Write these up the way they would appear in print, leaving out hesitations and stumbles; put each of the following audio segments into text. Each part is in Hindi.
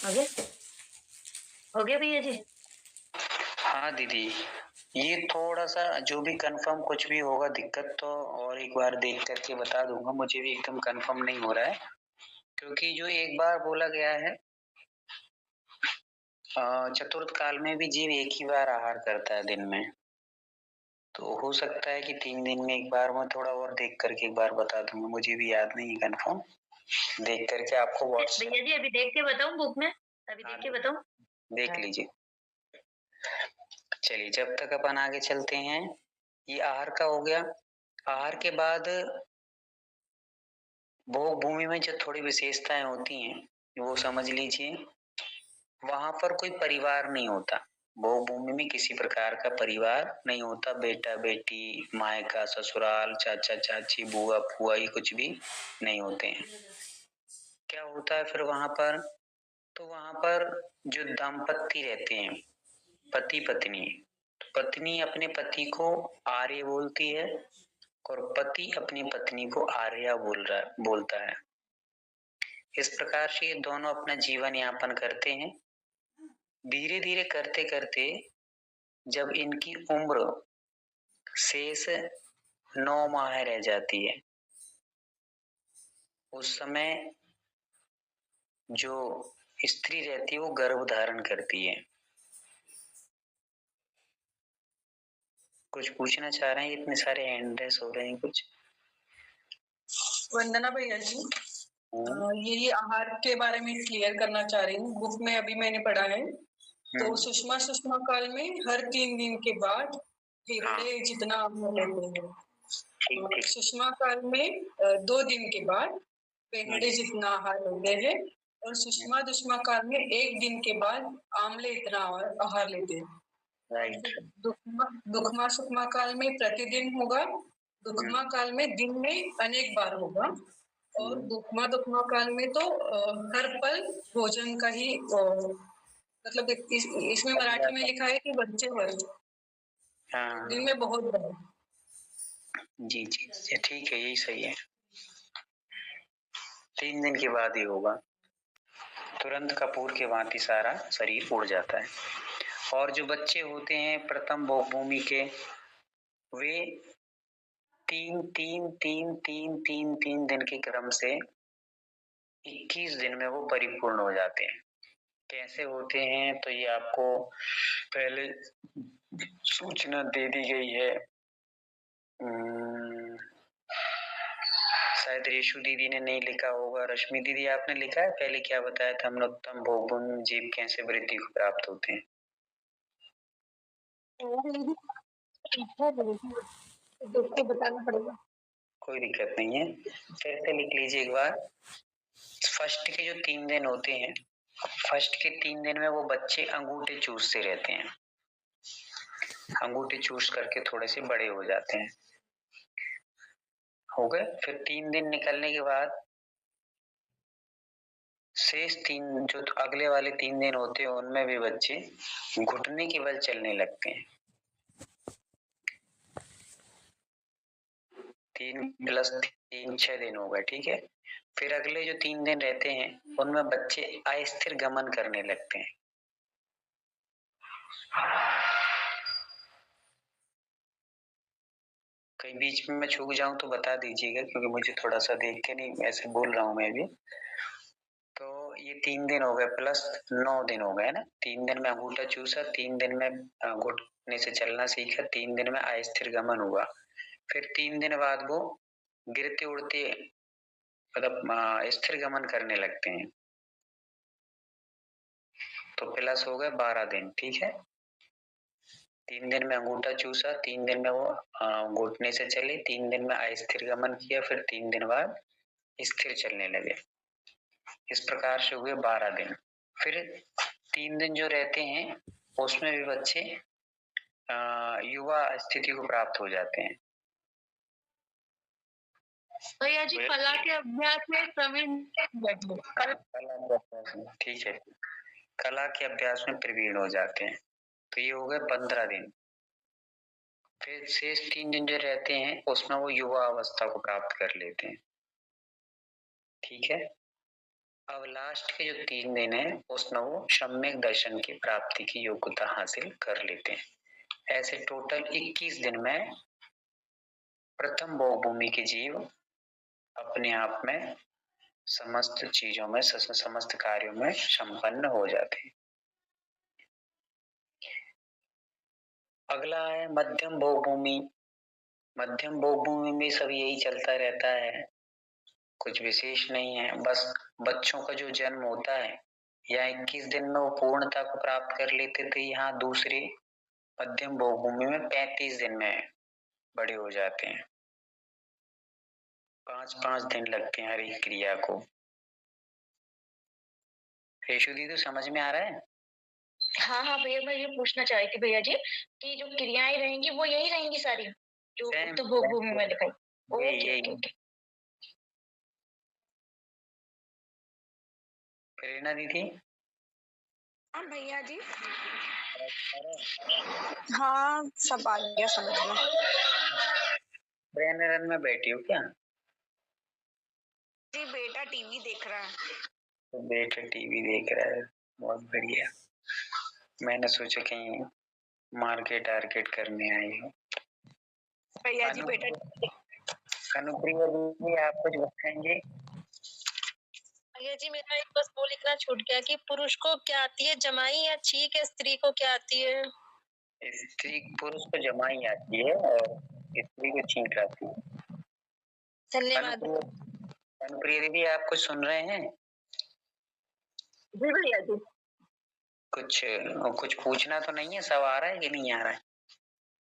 हो गया? हो गया भैया जी? हाँ दीदी, ये थोड़ा-सा जो भी कन्फर्म कुछ भी होगा दिक्कत तो और एक बार देख कर के बता दूँगा, मुझे भी एकदम कन्फर्म नहीं हो रहा है। क्योंकि जो एक बार बोला गया है चतुर्थ काल में भी जीव एक ही बार आहार करता है दिन में। तो हो सकता है कि 3 दिन में एक बार मैं थोड़ा और देख कर के एक बार बता दूँगा, मुझे भी याद नहीं है कन्फर्म। देख कर के आपको व्हाट्सएप भैया जी अभी देख के बताऊँ बुक में? अभी हाँ, देख के बताऊँ? देख लीजिए। चलिए जब तक अपन आगे चलते हैं, ये आहार का हो गया। आहार के बाद भोग भूमि में जो थोड़ी विशेषताएँ होती हैं, वो समझ लीजिए। वहाँ पर कोई परिवार नहीं होता। भोग भूमि में किसी प्रकार का परिवार नहीं होता, बेटा-बेटी, मायका, ससुराल, चाचा-चाची, बुआ-फूआ ये कुछ भी नहीं होते हैं। क्या होता है फिर वहाँ पर? तो वहाँ पर जो दाम्पत्य रहते हैं, पति-पत्नी, पत्नी अपने पति को आर्य बोलती है और पति अपनी पत्नी को आर्या बोलता है। इस प्रकार से ये दोनों अपना जीवन यापन करते हैं। धीरे-धीरे करते-करते जब इनकी उम्र शेष 9 माह रह जाती है, उस समय जो स्त्री रहती है वो गर्भ धारण करती है। कुछ पूछना चाह रहे हैं? इतने सारे हैंड रेज़ हो रहे हैं कुछ? वंदना भैया जी, ये आहार के बारे में क्लियर करना चाह रही हूँ। बुक में अभी मैंने पढ़ा है, तो सुषमा काल में हर 3 दिन के बाद हिरडे जितना आहार लेते हैं। सुषमा काल में 2 दिन के बाद पेहड़े जितना आहार लेते हैं और सुषमा काल में 1 दिन के बाद आमले इतना आहार लेते हैं। राइट। दुखमा सुखमा काल में प्रतिदिन होगा, दुखमा काल में दिन में अनेक बार होगा और दुखमा काल में तो हर पल भोजन का ही मतलब इसमें मराठी में लिखा है कि बच्चे वर्ष दिन में बहुत बार। जी, जी, ठीक है, यही सही है। 3 दिन के बाद ही होगा। तुरंत कपूर के भांति सारा शरीर उड़ जाता है। और जो बच्चे होते हैं प्रथम भोग भूमि के, वे 3 दिन के क्रम से 21 दिन में वो परिपूर्ण हो जाते हैं। कैसे होते हैं तो ये आपको पहले सूचना दे दी गई है। शायद रेशु दीदी ने नहीं लिखा होगा। रश्मि दीदी आपने लिखा है? पहले क्या बताया था हमने, उत्तम भोग भूमि में जीव कैसे वृद्धि को प्राप्त होते हैं? बताना पड़ेगा। कोई दिक्कत नहीं है, फिर से लिख लीजिए एक बार। फर्स्ट के जो 3 दिन होते हैं, फर्स्ट के 3 दिन में वो बच्चे अंगूठे चूसते रहते हैं। अंगूठे चूस करके थोड़े से बड़े हो जाते हैं। हो गए? फिर 3 दिन निकलने के बाद शेष 3 जो अगले वाले 3 दिन होते हैं उनमें भी बच्चे घुटने के बल चलने लगते हैं। 3 प्लस 3 6 दिन हो गए, ठीक है। फिर अगले जो 3 दिन रहते हैं उनमें बच्चे अस्थिर गमन करने लगते हैं। कहीं बीच में मैं चूक जाऊं तो बता दीजिएगा, क्योंकि मुझे थोड़ा सा देख के नहीं ऐसे बोल रहा हूं मैं भी। तो ये 3 दिन हो गए प्लस 9 दिन हो गए ना। 3 दिन में अंगूठा चूसा, 3 दिन में घुटने से चलना सीखा, 3 दिन में अस्थिर गमन हुआ। फिर 3 दिन बाद वो गिरते उड़ते मतलब स्थिर गमन करने लगते हैं। तो प्लस हो गए 12 दिन, ठीक है। 3 दिन में अंगूठा चूसा, 3 दिन में वो घुटने से चले, 3 दिन में अस्थिर गमन किया, फिर 3 दिन बाद स्थिर चलने लगे। इस प्रकार से हुए 12 दिन। फिर 3 दिन जो रहते हैं उसमें भी बच्चे युवा स्थिति को प्राप्त हो जाते हैं। भैया जी कला के अभ्यास में प्रवीण ठीक है, कला के अभ्यास में प्रवीण हो जाते हैं। तो ये हो गए 15 दिन। फिर शेष 3 दिन जो रहते हैं उसमें वो युवा अवस्था को प्राप्त कर लेते हैं, ठीक है। अब लास्ट के जो 3 दिन है उसमें वो सम्यक दर्शन की प्राप्ति की योग्यता हासिल कर लेते हैं। ऐसे टोटल 21 दिन में प्रथम भोगभूमि के जीव अपने आप में समस्त चीजों में समस्त कार्यों में संपन्न हो जाते हैं। अगला है मध्यम भोगभूमि। मध्यम भोगभूमि में सब यही चलता रहता है, कुछ विशेष नहीं है। बस बच्चों का जो जन्म होता है या 21 दिन में वो पूर्णता को प्राप्त कर लेते थे, यहाँ दूसरे मध्यम भोगभूमि में 35 दिन में बड़े हो जाते हैं। 5-5 दिन लगते हैं हर एक क्रिया को। रेशु दी तो समझ में आ रहा है? हाँ हाँ भैया, मैं ये पूछना चाह रही थी भैया जी कि जो क्रियाएं रहेंगी वो यही रहेंगी सारी जो उत्तर भोगभूमि में लिखाई। Okay okay okay. प्रेरणा दीदी। हाँ भैया जी। हाँ सब आ गया समझ में। रन में बैठी हो क्या? जी बेटा टीवी देख रहा है। तो बेटा टीवी देख रहा है, बहुत बढ़िया। मैंने सोचा कहीं मार्केट आर्केट करने आई हो। भैया जी बेटा अनुप्रिया दीदी आप कुछ बताएंगे? भैया जी मेरा एक बस वो लिखना छूट गया कि पुरुष को क्या आती है जमाई या छींक, स्त्री को क्या आती है? स्त्री पुरुष को जमाई आती है और स्त्री को छींक आती है। धन्यवाद। अनुप्रिया दीदी आप कुछ सुन रहे हैं? जी भैया जी। कुछ पूछना तो नहीं है, सब आ रहा है कि नहीं आ रहा है?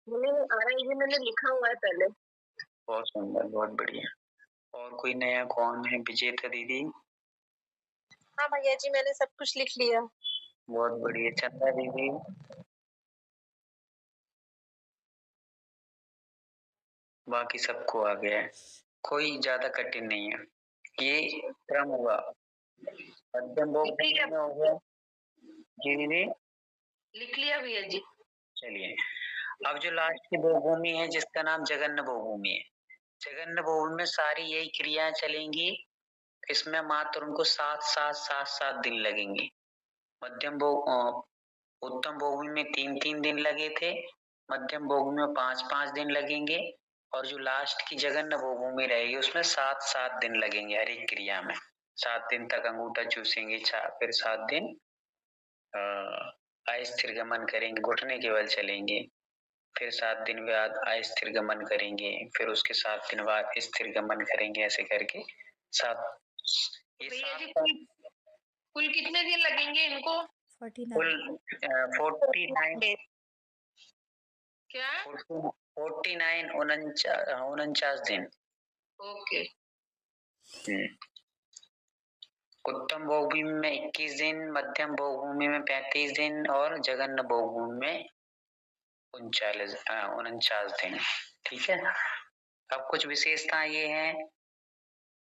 मैंने आ रहा है, ये मैंने लिखा हुआ है पहले। बहुत सुंदर, बहुत बढ़िया। और कोई नया कौन है? विजेता दीदी। हाँ भैया जी मैंने सब कुछ लिख लिया। बहुत बढ़िया। चंदा दीदी। बाकी सबको आ गया है, कोई ज्यादा कठिन नहीं है। ये क्रम हुआ, मध्यम भोगभूमि में हो गया। जी दीदी लिख लिया भैया जी। चलिए, अब जो लास्ट की भोगभूमि है जिसका नाम जगन्न भोगभूमि है। जगन्न भोगभूमि में सारी यही क्रियाएं चलेंगी। इसमें मात्र उनको 7-7 दिन लगेंगे। मध्यम भोग उत्तम भोगभूमि में 3-3 दिन लगे थे, मध्यम भोगभूमि में 5-5 दिन लगेंगे, और जो लास्ट की जगन्न भोगभूमि रहेगी उसमें 7-7 दिन लगेंगे हर एक क्रिया में। 7 दिन तक अंगूठा चूसेंगे, फिर 7 दिन अस्थिर गमन करेंगे, घुटने के बल चलेंगे, फिर 7 दिन बाद अस्थिर गमन करेंगे, फिर उसके 7 दिन बाद स्थिर गमन करेंगे, ऐसे करके 7। भैया जी कुल कितने दिन लगेंगे इनको? 49 क्या? 49 49 दिन। ओके। उत्तम भोगभूमि में 21 दिन, मध्यम भोगभूमि में 35 दिन और जगन्न भोगभूमि में 49 दिन। ठीक है। अब कुछ विशेषताएं ये हैं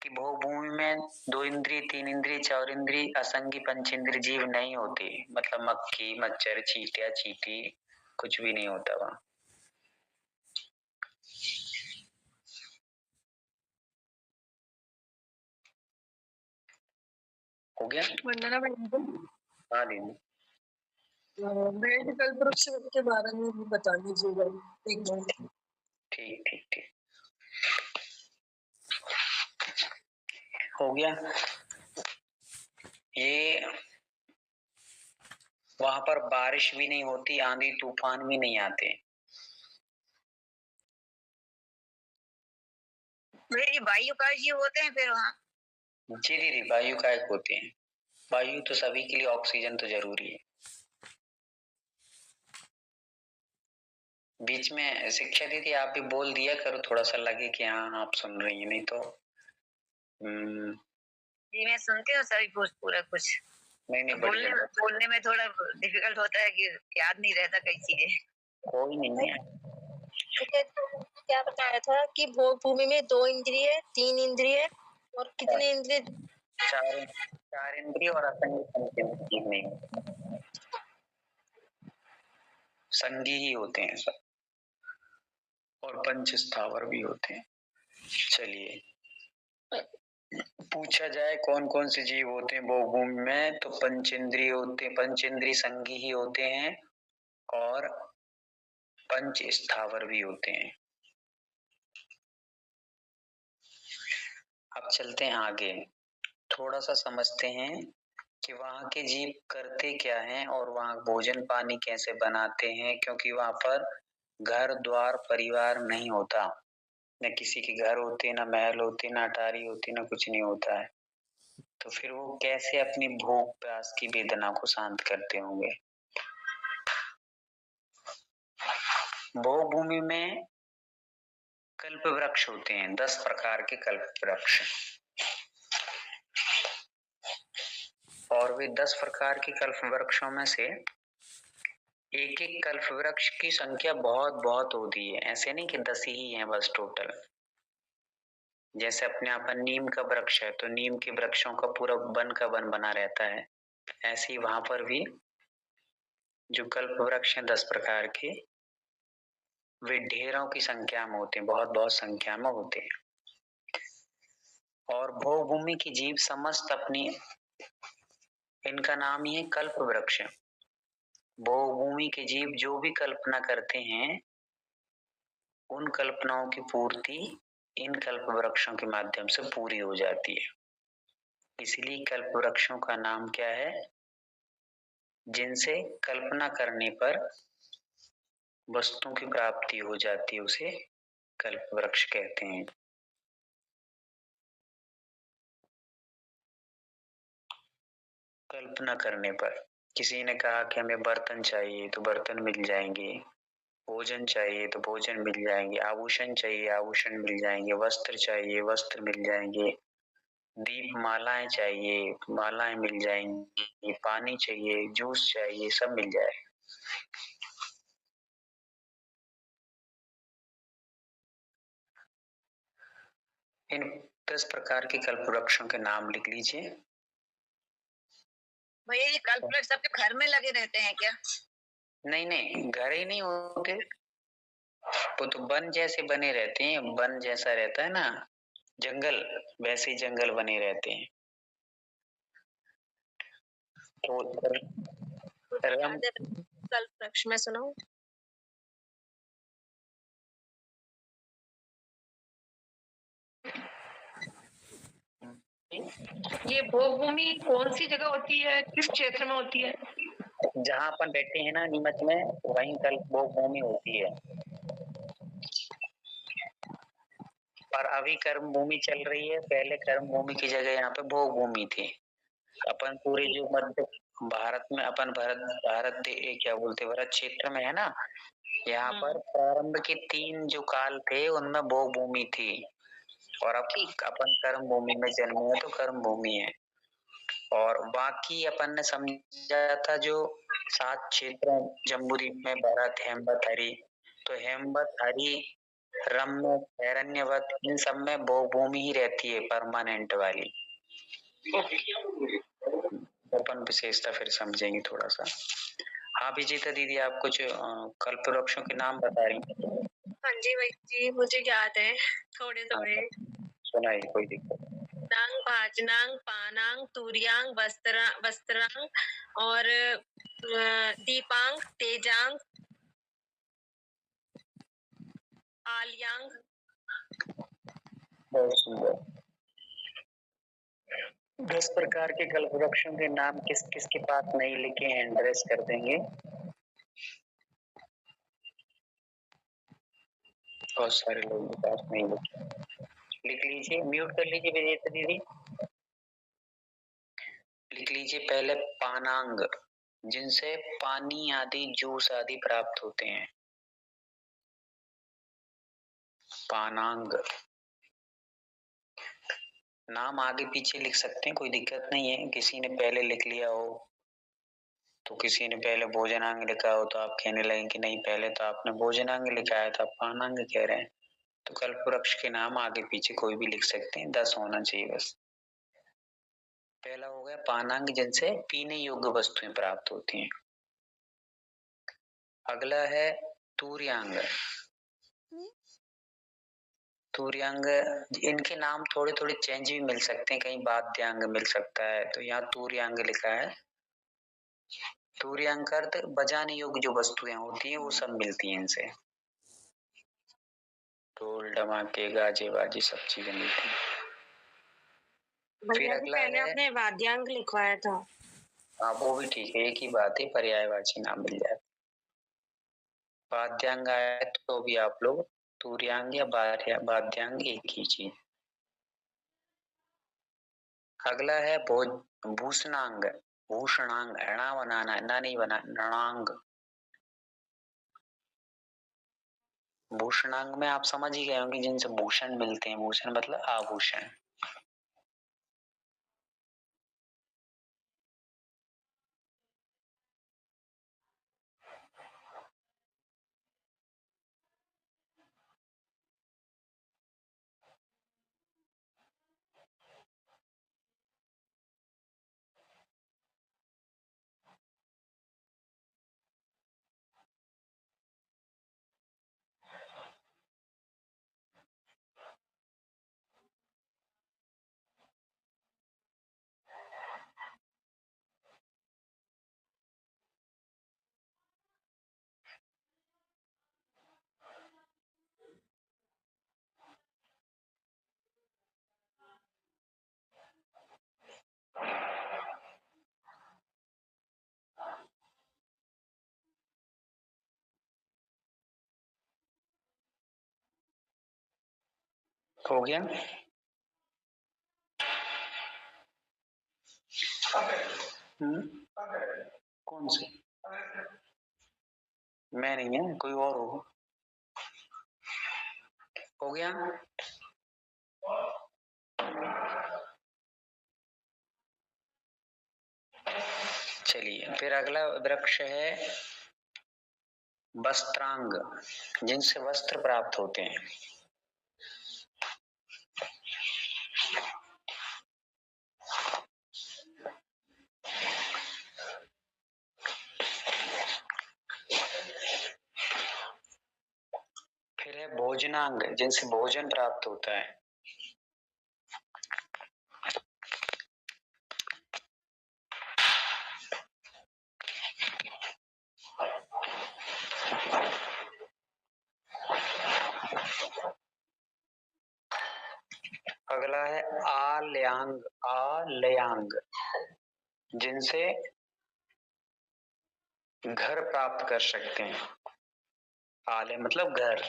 कि भोगभूमि में 2 इंद्रिय, 3 इंद्रिय, 4 इंद्रिय, असंगी पंचेंद्रिय जीव नहीं होते। मतलब मक्खी, मच्छर, चींटियां, चींटी कुछ भी नहीं होता वहां। हो गया? वंदना मैडम, हाँ दीदी। वेद कल्पवृक्ष के बारे में भी बता दीजिएगा एक बार। ठीक ठीक ठीक, हो गया। ये वहां पर बारिश भी नहीं होती, आंधी तूफान भी नहीं आते। ये वायु का जीव होते हैं फिर वहाँ? जी दीदी, वायु का एक होते हैं। वायु तो सभी के लिए, ऑक्सीजन तो जरूरी है। बीच में शिक्षा दीदी आप भी बोल दिया करो, थोड़ा सा लगे कि हाँ आप सुन रही हैं, नहीं तो जी मैं सुनती हूँ सभी पूरा कुछ। नहीं बोलने में थोड़ा डिफिकल्ट होता है कि याद नहीं रहता कई चीजें। कोई नहीं है। क्या बताया था कि भोग भूमि में 2 इंद्रिय, 3 इंद्रिय और कितने इंद्रिय? 4 इंद्रिय और असंगी पंचेंद्रिय नहीं, संगी ही होते हैं सब, और पंच स्थावर भी होते हैं। चलिए पूछा जाए कौन कौन से जीव होते हैं भोगभूमि में, तो पंचेंद्रिय होते, पंचेंद्रिय संगी ही होते हैं और पंच स्थावर भी होते हैं। अब चलते हैं आगे, थोड़ा सा समझते हैं कि वहाँ के जीव करते क्या हैं और वहाँ भोजन पानी कैसे बनाते हैं, क्योंकि वहाँ पर घर द्वार परिवार नहीं होता, न किसी के घर होते, न महल होते, न अटारी होती, न कुछ नहीं होता है। तो फिर वो कैसे अपनी भूख प्यास की वेदना को शांत करते होंगे। भोग भूमि में कल्प वृक्ष होते हैं, 10 प्रकार के कल्प वृक्ष, और वे 10 प्रकार के कल्प वृक्षों में से एक एक कल्प वृक्ष की संख्या बहुत बहुत होती है। ऐसे नहीं कि 10 ही हैं बस टोटल। जैसे अपने यहाँ पर नीम का वृक्ष है तो नीम के वृक्षों का पूरा वन का वन बना रहता है, ऐसे ही वहां पर भी जो कल्प वृक्ष हैं 10 प्रकार के, वे ढेरों की संख्या में होते हैं, बहुत बहुत संख्या में होते हैं। और भोग भूमि की जीव समस्त अपनी, इनका नाम ही है कल्प वृक्ष। भोग भूमि के जीव जो भी कल्पना करते हैं उन कल्पनाओं की पूर्ति इन कल्प वृक्षों के माध्यम से पूरी हो जाती है। इसलिए कल्प वृक्षों का नाम क्या है, जिनसे कल्पना करने पर वस्तुओं की प्राप्ति हो जाती है, उसे कल्प वृक्ष कहते हैं। कल्पना करने पर किसी ने कहा कि हमें बर्तन चाहिए तो बर्तन मिल जाएंगे, भोजन चाहिए तो भोजन मिल जाएंगे, आभूषण चाहिए आभूषण मिल जाएंगे, वस्त्र चाहिए वस्त्र मिल जाएंगे, दीप मालाएं चाहिए मालाएं मिल जाएंगी, पानी चाहिए जूस चाहिए सब मिल जाएगा। इन 10 प्रकार के कल्प वृक्षों के नाम लिख लीजिए। भैया ये कल्प वृक्ष सबके घर में लगे रहते हैं क्या? नहीं नहीं, घर ही नहीं होते, वो तो वन जैसे बने रहते हैं, वन जैसा रहता है ना जंगल, वैसे ही जंगल बने रहते हैं। तो कल्प वृक्ष में सुनाओ। ये भोग भूमि कौन सी जगह होती है, किस क्षेत्र में होती है? जहाँ अपन बैठे हैं ना नीमच में, वहीं कल भोग भूमि होती है। पर अभी कर्म भूमि चल रही है, पहले कर्म भूमि की जगह यहाँ पे भोग भूमि थी। अपन पूरे जो मध्य भारत में अपन क्या बोलते भारत क्षेत्र में है ना, यहाँ पर प्रारंभ के 3 जो काल थे उनमें भोग भूमि थी, और अब अपन कर्म भूमि में जन्मे हैं तो कर्म भूमि है। और बाकी अपन ने समझा था जो 7 क्षेत्र जम्बूद्वीप में भरत हेमवत हरि, तो हेमवत हरि रम्य हिरण्यवत इन सब में भोग भूमि ही रहती है परमानेंट वाली। अपन विशेषता फिर समझेंगे थोड़ा सा। हाँ विजेता दीदी, आप कुछ कल्प वृक्षों के नाम बता रही हैं? हाँ जी भाई जी, मुझे याद है थोड़े थोड़े। सुनाइए, कोई दिक्कत। नांग भाजनांग पानांग तुरियांग वस्त्रांग और दीपांग तेजांग आलियांग। बहुत सुंदर। 10 प्रकार के कल्प वृक्षों के नाम किस किस के पास नहीं लिखे हैं, एड्रेस कर देंगे। बहुत सारे लोगों के पास नहीं लिखे, लिख लीजिए, म्यूट कर लीजिए विजेता दीदी। लिख लीजिए पहले पानांग, जिनसे पानी आदि जूस आदि प्राप्त होते हैं। पानांग नाम आगे पीछे लिख सकते हैं, कोई दिक्कत नहीं है। किसी ने पहले लिख लिया हो तो किसी ने पहले भोजनांग लिखा हो तो आप कहने लगे कि नहीं पहले तो आपने भोजनांग लिखा है तो आप पानांग कह रहे हैं। तो कल्प वृक्ष के नाम आगे पीछे कोई भी लिख सकते हैं, 10 होना चाहिए बस। पहला हो गया पानांग, जिनसे पीने योग्य वस्तुएं प्राप्त होती हैं। अगला है तुर्यांग, तुर्यांग, इनके नाम थोड़े थोड़े चेंज भी मिल सकते हैं, कहीं वाद्यांग मिल सकता है, तो यहाँ तुर्यांग लिखा है। तुर्यांग का अर्थ बजाने योग्य जो वस्तुएं होती हैं वो सब मिलती हैं इनसे, ढोल धमाके गाजे बाजे सब चीजें मिलती हैं। फिर अगला पहले है, आपने वाद्यांग लिखवाया था। हाँ वो भी ठीक है, एक ही बात है, पर्यायवाची नाम मिल जाए। वाद्यांग आया तो भी आप लोग तुर्यांग या वाद्यांग एक ही चीज। अगला है भूषणांग, भूषणांग, णा बनाना, ना नहीं बना, नणांग। भूषणांग में आप समझ ही गए होंगे जिनसे भूषण मिलते हैं, भूषण मतलब आभूषण। हो गया। कौन से? मैं नहीं है, कोई और होगा। हो गया। चलिए फिर अगला वृक्ष है वस्त्रांग, जिनसे वस्त्र प्राप्त होते हैं। फिर है भोजनांग, जिनसे भोजन प्राप्त होता है। अगला है आलयांग, आलयांग, जिनसे घर प्राप्त कर सकते हैं। आलय मतलब घर।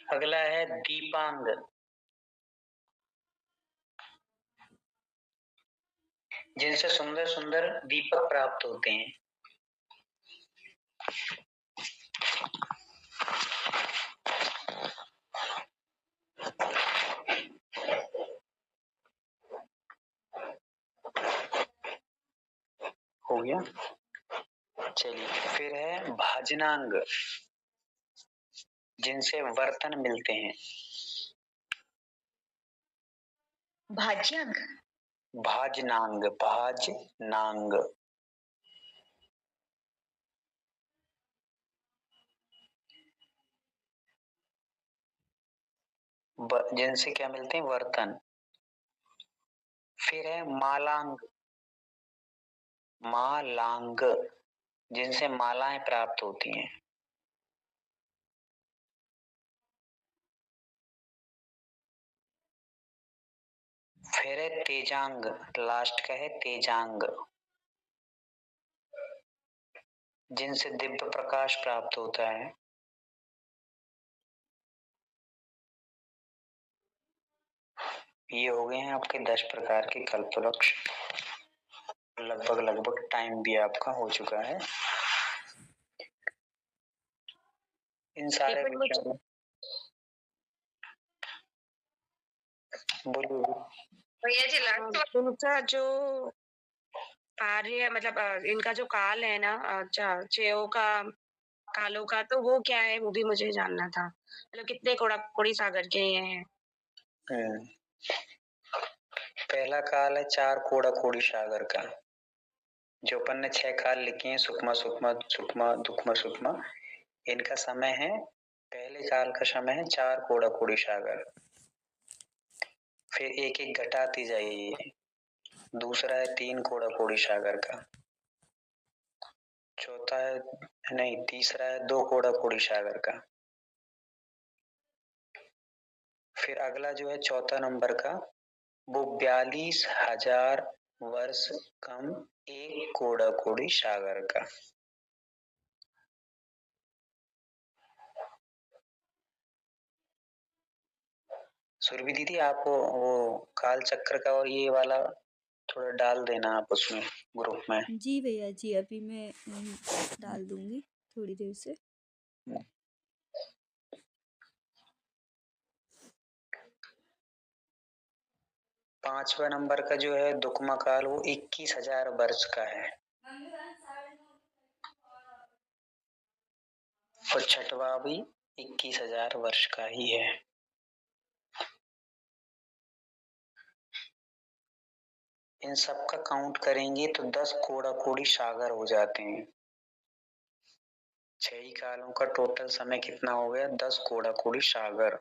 अगला है दीपांग, जिनसे सुंदर सुंदर दीपक प्राप्त होते हैं। हो गया। चलिए फिर है भाजनांग, जिनसे बर्तन मिलते हैं। भाज्यांग, भाजनांग, भाजनांग, जिनसे क्या मिलते हैं? बर्तन। फिर है मालांग, मालांग, जिनसे मालाएं प्राप्त होती हैं। फिर है तेजांग, लास्ट का है तेजांग, जिनसे दिव्य प्रकाश प्राप्त होता है। ये हो गए हैं आपके 10 प्रकार के कल्पवृक्ष। लगभग लगभग टाइम भी आपका हो चुका है। इन सारे वृक्षों को बोलो। भैया जी लास्ट इनका जो कार्य मतलब इनका जो काल है ना, अच्छा चेयो का, कालों का, तो वो क्या है वो भी मुझे जानना था। मतलब कितने कोड़ी सागर के ये हैं। पहला काल है 4 कोड़ा कोड़ी सागर का, जो अपन ने 6 काल लिखे हैं, सुकमा सुकमा सुकमा दुखमा सुकमा, इनका समय है, पहले काल का समय है 4 कोड़ा कोड़ी सागर। फिर एक एक घटाती जाइए, दूसरा है 3 कोड़ा कोड़ी सागर का, चौथा है नहीं तीसरा है 2 कोड़ा कोड़ी सागर का। फिर अगला जो है चौथा नंबर का, वो 42,000 वर्ष कम 1 कोड़ा कोड़ी सागर का। सुरभि दीदी आप वो काल चक्र का और ये वाला थोड़ा डाल देना आप उसमें ग्रुप में। जी भैया जी, अभी मैं डाल दूंगी थोड़ी देर से। 5वां नंबर का जो है दुखमा काल, वो 21,000 वर्ष का है। और छठवा भी 21,000 वर्ष का ही है। इन सब का काउंट करेंगे तो 10 कोड़ा कोड़ी सागर हो जाते हैं। 6 ही कालों का टोटल समय कितना हो गया? 10 कोड़ा कोड़ी सागर।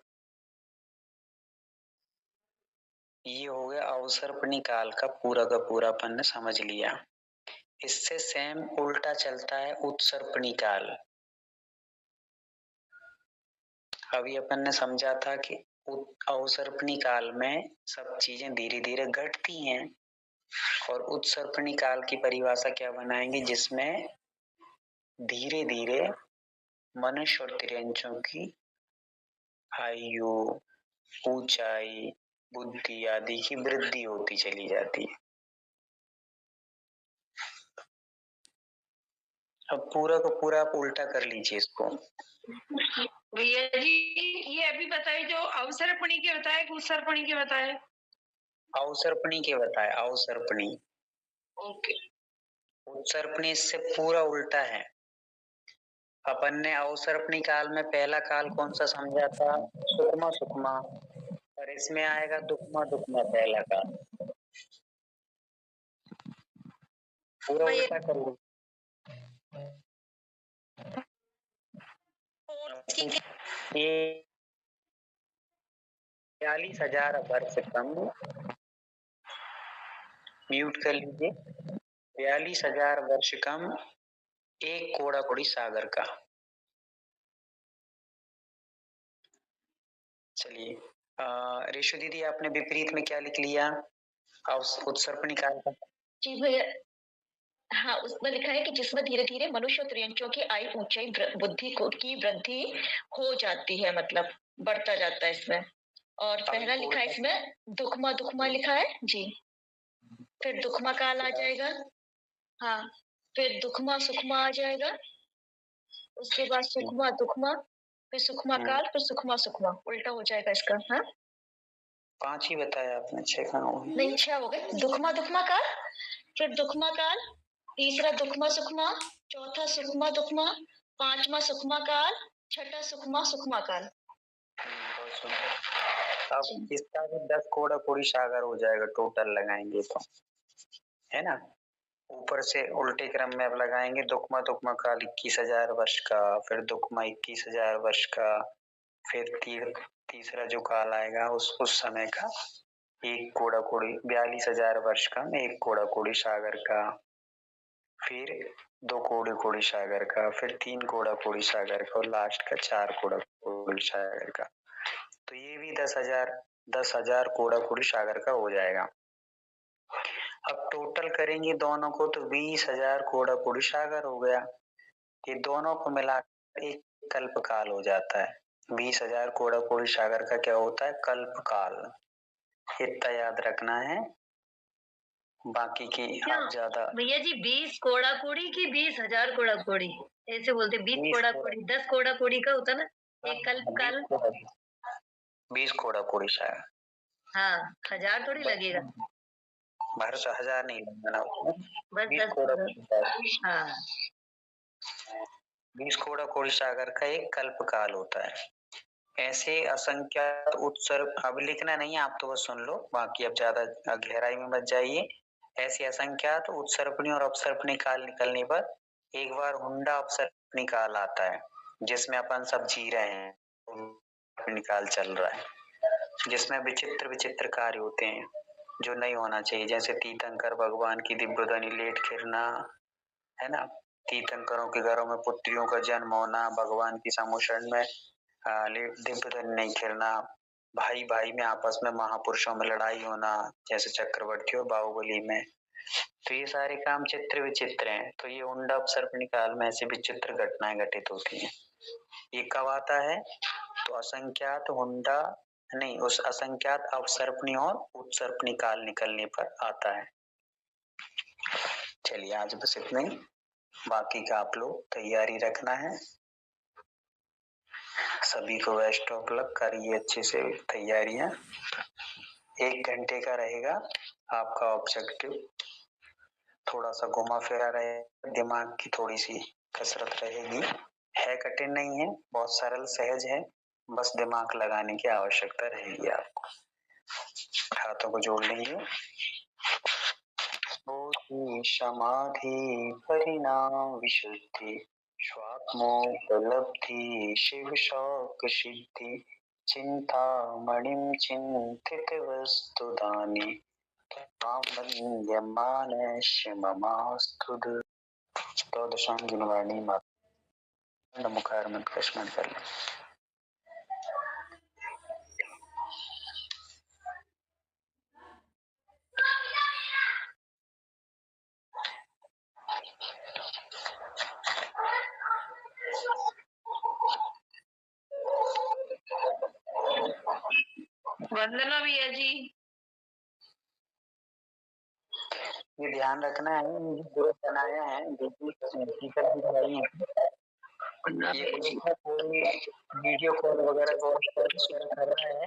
ये हो गया अवसर्पणी काल का पूरा अपन ने समझ लिया। इससे सेम उल्टा चलता है उत्सर्पणी काल। अभी अपन ने समझा था कि अवसर्पणी काल में सब चीजें धीरे धीरे घटती हैं, और उत्सर्पणी काल की परिभाषा क्या बनाएंगे, जिसमें धीरे धीरे मनुष्य और तिर्यंचों की आयु, ऊंचाई, बुद्धि आदि की वृद्धि होती चली जाती है। अब पूरा का पूरा आप उल्टा कर लीजिए इसको। भैया जी ये अभी बताए जो अवसर्पणी के बताए कि उत्सर्पणी के बताए? अवसर्पणी के बताए, अवसर्पणी। ओके। उत्सर्पणी इससे पूरा उल्टा है। अपन ने अवसर्पणी काल में पहला काल कौन सा समझा था? सुकमा सुकमा। और इसमें आएगा दुखमा दुखमा पहला काल। पूरा उल्टा कर लो। ये 42,000 वर्ष कम, म्यूट कर लीजिए, 42,000 वर्ष कम 1 कोड़ा कोड़ी सागर का। चलिए रेशु दीदी आपने विपरीत में क्या लिख लिया? उत्सर्पणी काल का। जी भैया, हाँ उसमें लिखा है कि जिसमें धीरे धीरे मनुष्य और तिर्यंचों की आयु, ऊंचाई, बुद्धि की वृद्धि हो जाती है, मतलब बढ़ता जाता है इसमें। और पहला लिखा है इसमें दुखमा दुखमा लिखा है जी। फिर दुखमा काल आ जाएगा, हाँ। फिर दुखमा सुखमा आ जाएगा, उसके बाद सुखमा दुखमा, फिर सुखमा काल, फिर सुखमा सुखमा। उल्टा हो जाएगा इसका। हाँ 5 ही बताया आपने, 6 कहाँ हुए? नहीं 6 हो गए। दुखमा दुखमा काल, फिर दुखमा काल, तीसरा दुखमा सुखमा, चौथा सुखमा दुखमा, 5वां सुखमा काल, छठा सुखमा सुखमा काल। बहुत सुंदर। अब इसका भी 10 कोड़ा कोड़ी सागर हो जाएगा टोटल लगाएंगे तो, है ना। ऊपर से उल्टे क्रम में अब लगाएंगे। दुखमा दुखमा काल 21,000 वर्ष का, फिर दुखमा 21,000 वर्ष का, फिर तीसरा जो काल आएगा उस समय का 1 कोड़ा कोड़ी 42,000 वर्ष का 1 कोड़ा कोड़ी सागर का, फिर 2 कोड़े कोड़ी सागर का, फिर 3 कोड़ा कोड़ी सागर का, और लास्ट का 4 कोड़ा कोड़ी सागर का। तो ये भी 10,000 कोड़ा कोड़ी सागर का हो जाएगा। अब टोटल करेंगे दोनों को तो 20,000 कोड़ा कोड़ी सागर हो गया। ये दोनों को मिलाकर एक कल्प काल हो जाता है। 20,000 कोड़ा कोड़ी सागर का क्या होता है? कल्प काल। इतना याद रखना है, बाकी की आप ज्यादा। भैया जी 20 कोड़ा कोड़ी की 20,000 कोड़ा कोड़ी ऐसे बोलते? 20 कोड़ा कोड़ी 10 कोड़ा कोड़ी का होता ना एक कल्प काल। 20 कोड़ा कोड़ी सागर। हाँ 1000 थोड़ी लगेगा। 12,000 नहीं लगना बस 20 10 कोड़ा हाँ 20 कोड़ा कोड़ी सागर का एक कल्प काल होता है। ऐसे असंख्यात उत्सर्ग, अब लिखना नहीं है, आप तो बस सुन लो, बाकी अब ज्यादा गहराई में मत जाइए। ऐसे असंख्यात उत्सर्पणी और अपसर्पणी काल निकलने पर एक बार हुंडा अपसर्पणी काल आता है, जिसमें अपन सब जी रहे हैं, अपनी काल चल रहा है, जिसमें विचित्र विचित्र कार्य होते हैं जो नहीं होना चाहिए, जैसे तीर्थंकर भगवान की दिव्यध्वनि लेट खिरना, है ना, तीर्थंकरों के घरों में पुत्रियों का जन्म होना, भगवान की समुषण में दिव्यध्वनि नहीं खिरना, भाई भाई में आपस में महापुरुषों में लड़ाई होना, जैसे चक्रवर्ती और बाहुबली में। तो ये सारे काम चित्र विचित्र हैं। तो ये हुंडा अपसर्पणी काल में ऐसी विचित्र घटनाएं घटित होती हैं। ये कब आता है? तो असंख्यात हुंडा नहीं, उस असंख्यात अपसर्पणी और उत्सर्पणी काल निकलने पर आता है। चलिए आज बस इतना ही, बाकी का आप लोग तैयारी रखना है। सभी को बेस्ट ऑफ लक, करिए अच्छे से तैयारियां। 1 घंटे का रहेगा आपका ऑब्जेक्टिव, थोड़ा सा घुमा फिरा रहे, दिमाग की थोड़ी सी कसरत रहेगी, है कठिन नहीं है, बहुत सरल सहज है, बस दिमाग लगाने की आवश्यकता रहेगी आपको। हाथों को जोड़ लेंगे। बोधि समाधि परिणाम विशुद्धि स्वात्मोपलब्धि शिव शौक सिद्धि चिंता मणिम चिंतित वस्तु दानी मानस्य ममास्तु। तो दशांगिन वाणी माता मुखार मत कश्मन कर ले। वंदना भैया जी, ये ध्यान रखना है, मुझे ग्रुप बनाया है, कोई वीडियो कॉल वगैरह कर रहा है,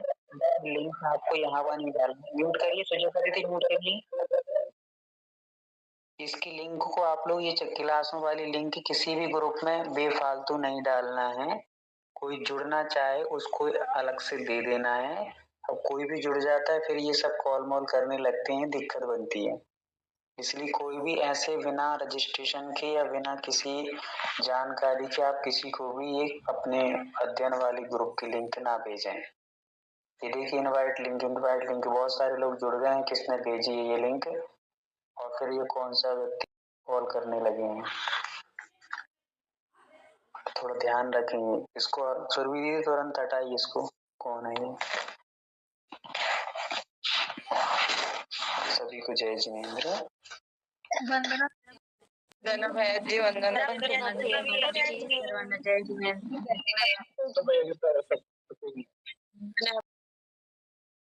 लिंक आपको यहाँ पर नहीं डालना। म्यूट करिए, सुजाता दीदी म्यूट करिए। इसकी लिंक को आप लोग, ये क्लासों वाली लिंक किसी भी ग्रुप में बेफालतू नहीं डालना है। कोई जुड़ना चाहे उसको अलग से दे देना है। अब कोई भी जुड़ जाता है फिर ये सब कॉल मॉल करने लगते हैं, दिक्कत बनती है। इसलिए कोई भी ऐसे बिना रजिस्ट्रेशन के या बिना किसी जानकारी के आप किसी को भी एक अपने अध्ययन वाली ग्रुप की लिंक ना भेजें। ये देखिए इनवाइट लिंक बहुत सारे लोग जुड़ गए हैं, किसने भेजी है ये लिंक, और फिर ये कौन सा व्यक्ति कॉल करने लगे हैं। थोड़ा ध्यान रखेंगे इसको। सुरभि दीदी तुरंत हटाइए इसको, कौन है ये। सभी को जय जिनेंद्र। वंदना भैया जी, वंदना जय जिनेंद्र।